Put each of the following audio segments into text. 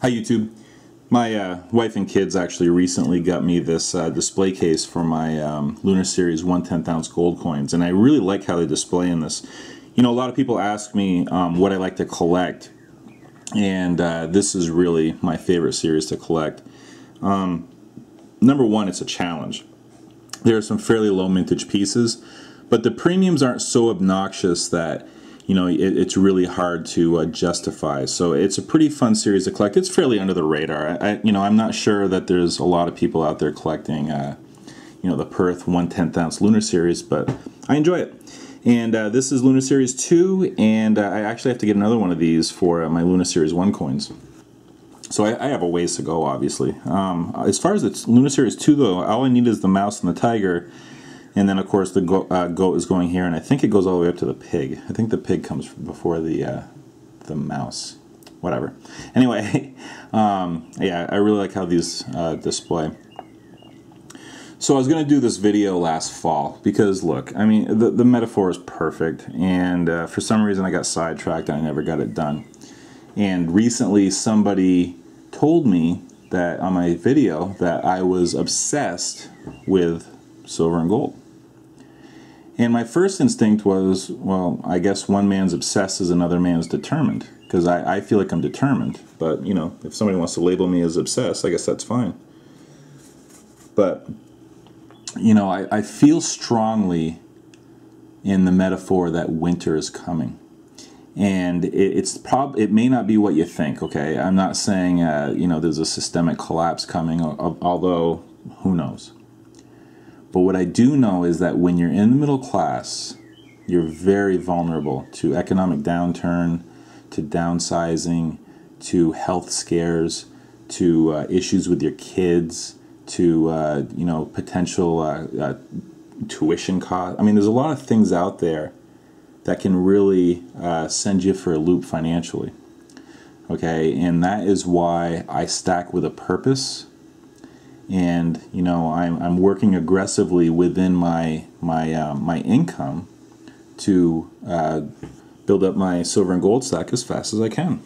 Hi YouTube. My wife and kids actually recently got me this display case for my Lunar Series 1/10 ounce gold coins, and I really like how they display in this. You know, a lot of people ask me what I like to collect, and this is really my favorite series to collect. Number one, it's a challenge. There are some fairly low mintage pieces, but the premiums aren't so obnoxious that it's really hard to justify. So it's a pretty fun series to collect. It's fairly under the radar. I'm not sure that there's a lot of people out there collecting, the Perth 1/10 ounce Lunar Series, but I enjoy it. And this is Lunar Series 2, and I actually have to get another one of these for my Lunar Series 1 coins. So I have a ways to go, obviously. As far as the Lunar Series 2, though, all I need is the mouse and the tiger. And then, of course, the goat is going here, and I think it goes all the way up to the pig. I think the pig comes before the mouse. Whatever. Anyway, yeah, I really like how these display. So I was going to do this video last fall because, look, I mean, the metaphor is perfect, and for some reason I got sidetracked and I never got it done. And recently somebody told me that on my video that I was obsessed with silver and gold. And my first instinct was, well, I guess one man's obsessed is another man's determined. Because I feel like I'm determined. But, if somebody wants to label me as obsessed, I guess that's fine. But, I feel strongly in the metaphor that winter is coming. And it may not be what you think, okay? I'm not saying, there's a systemic collapse coming, although, who knows? But what I do know is that when you're in the middle class, you're very vulnerable to economic downturn, to downsizing, to health scares, to issues with your kids, to potential tuition costs. I mean, there's a lot of things out there that can really send you for a loop financially. Okay, and that is why I stack with a purpose. And I'm working aggressively within my income to build up my silver and gold stack as fast as I can.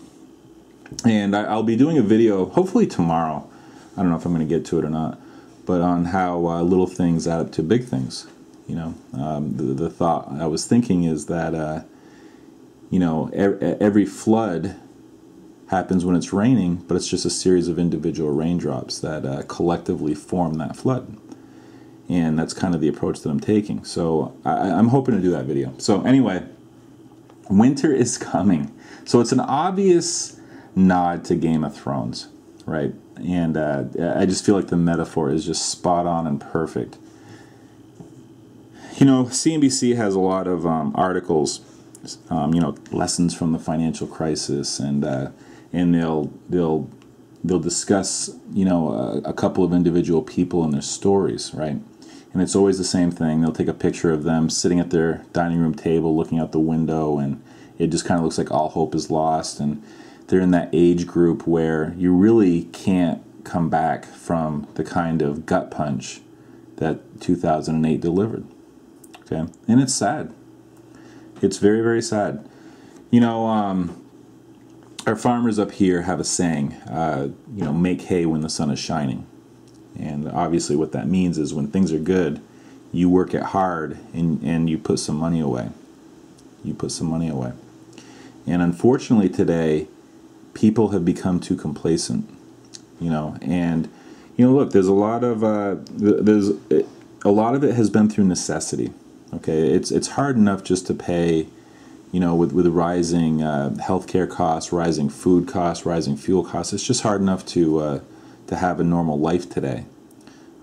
And I'll be doing a video hopefully tomorrow. I don't know if I'm going to get to it or not, but on how little things add up to big things. The thought I was thinking is that every flood happens when it's raining, but it's just a series of individual raindrops that collectively form that flood. And that's kind of the approach that I'm taking. So I'm hoping to do that video. So anyway, winter is coming. So it's an obvious nod to Game of Thrones, right? And I just feel like the metaphor is just spot on and perfect. CNBC has a lot of articles, lessons from the financial crisis, and they'll discuss a couple of individual people and their stories, right? And it's always the same thing. They'll take a picture of them sitting at their dining room table looking out the window, and it just kind of looks like all hope is lost. And they're in that age group where you really can't come back from the kind of gut punch that 2008 delivered. Okay, and it's sad. It's very, very sad. Our farmers up here have a saying, make hay when the sun is shining. And obviously what that means is when things are good, you work it hard and you put some money away. You put some money away. And unfortunately today, people have become too complacent. Look, there's a lot of it has been through necessity. Okay, it's hard enough just to pay, with rising healthcare costs, rising food costs, rising fuel costs. It's just hard enough to have a normal life today.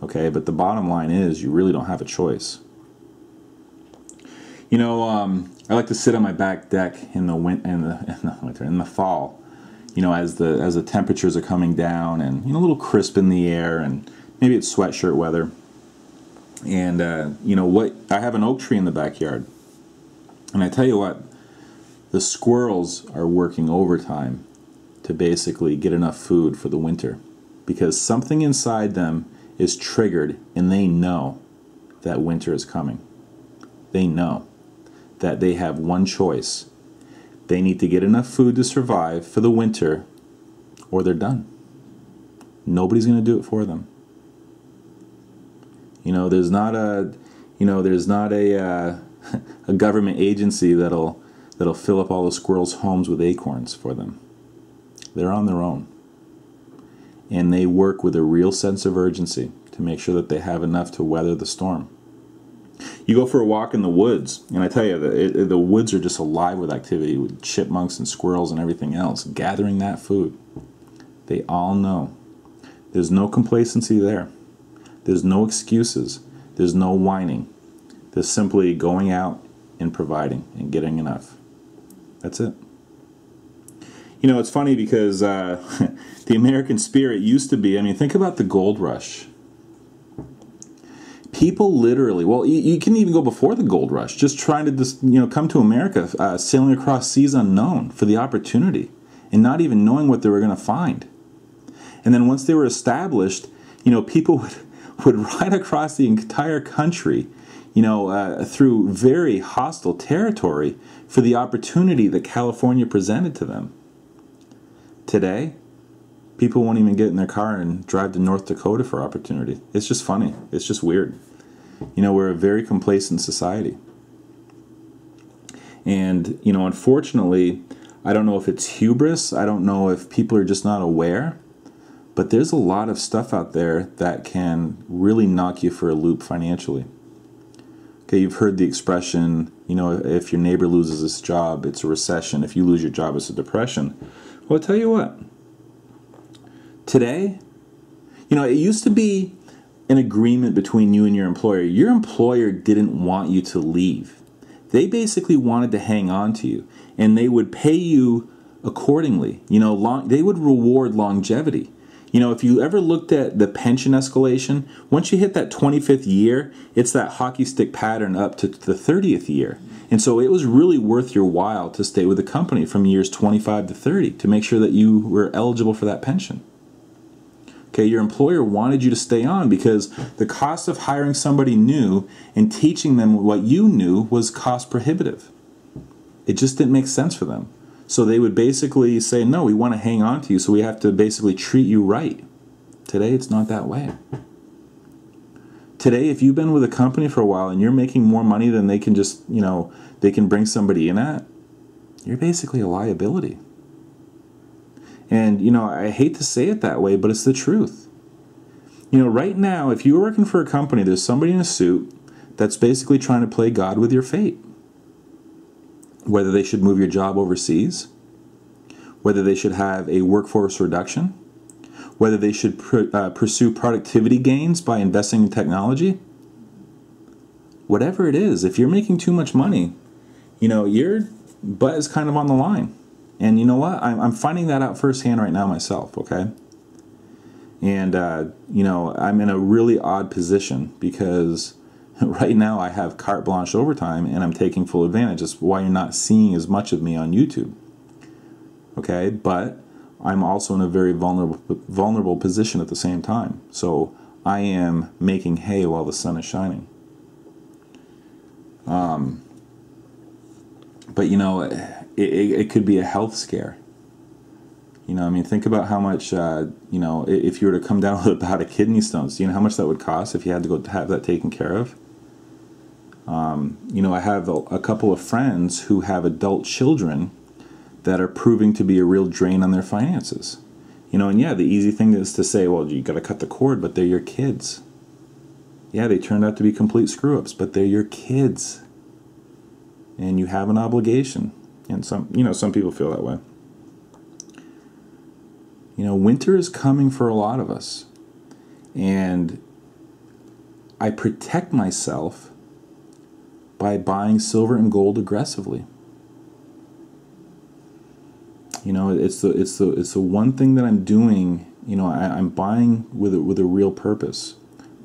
Okay, but the bottom line is you really don't have a choice. I like to sit on my back deck in the fall. As the temperatures are coming down and a little crisp in the air, and maybe it's sweatshirt weather. And I have an oak tree in the backyard, and I tell you what, the squirrels are working overtime to basically get enough food for the winter, because something inside them is triggered, and they know that winter is coming. They know that they have one choice. They need to get enough food to survive for the winter, or they're done. Nobody's going to do it for them. There's not a a government agency that'll fill up all the squirrels' homes with acorns for them. They're on their own. And they work with a real sense of urgency to make sure that they have enough to weather the storm. You go for a walk in the woods, and I tell you, the woods are just alive with activity, with chipmunks and squirrels and everything else, gathering that food. They all know. There's no complacency there. There's no excuses. There's no whining. There's simply going out and providing and getting enough. That's it. It's funny because the American spirit used to be, think about the gold rush. People literally, well, you can even go before the gold rush, just trying to just, come to America, sailing across seas unknown for the opportunity and not even knowing what they were going to find. And then once they were established, people would ride across the entire country, through very hostile territory for the opportunity that California presented to them. Today, people won't even get in their car and drive to North Dakota for opportunity. It's just funny. It's just weird. We're a very complacent society. And, unfortunately, I don't know if it's hubris. I don't know if people are just not aware. But there's a lot of stuff out there that can really knock you for a loop financially. Okay, you've heard the expression, if your neighbor loses his job, it's a recession. If you lose your job, it's a depression. Well, I'll tell you what. Today, it used to be an agreement between you and your employer. Your employer didn't want you to leave. They basically wanted to hang on to you, and they would pay you accordingly. They would reward longevity. If you ever looked at the pension escalation, once you hit that 25th year, it's that hockey stick pattern up to the 30th year. And so it was really worth your while to stay with the company from years 25 to 30 to make sure that you were eligible for that pension. Okay, your employer wanted you to stay on because the cost of hiring somebody new and teaching them what you knew was cost prohibitive. It just didn't make sense for them. So they would basically say, no, we want to hang on to you, so we have to basically treat you right. Today, it's not that way. Today, if you've been with a company for a while and you're making more money than they can just, they can bring somebody in at, you're basically a liability. And, I hate to say it that way, but it's the truth. Right now, if you're working for a company, there's somebody in a suit that's basically trying to play God with your fate. Whether they should move your job overseas, whether they should have a workforce reduction, whether they should pursue productivity gains by investing in technology. Whatever it is, if you're making too much money, your butt is kind of on the line. And you know what? I'm finding that out firsthand right now myself, okay? And, I'm in a really odd position because right now I have carte blanche overtime and I'm taking full advantage. That's why you're not seeing as much of me on YouTube. Okay, but I'm also in a very vulnerable position at the same time. So I am making hay while the sun is shining. But it could be a health scare. Think about how much, if you were to come down with a bout of kidney stones, do you know how much that would cost if you had to go have that taken care of? I have a couple of friends who have adult children that are proving to be a real drain on their finances. And yeah, the easy thing is to say, well, you got to cut the cord, but they're your kids. Yeah, they turned out to be complete screw-ups, but they're your kids. And you have an obligation. And some people feel that way. Winter is coming for a lot of us. And I protect myself by buying silver and gold aggressively. It's the one thing that I'm doing. I'm buying with a real purpose,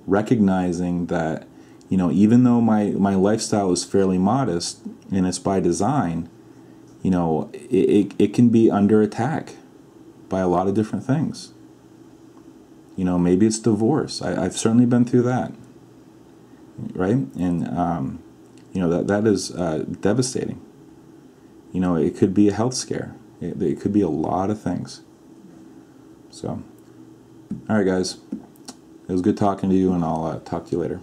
recognizing that even though my lifestyle is fairly modest and it's by design, it can be under attack by a lot of different things. Maybe it's divorce. I've certainly been through that, right? And that is devastating. It could be a health scare. It could be a lot of things. So, all right, guys. It was good talking to you, and I'll talk to you later.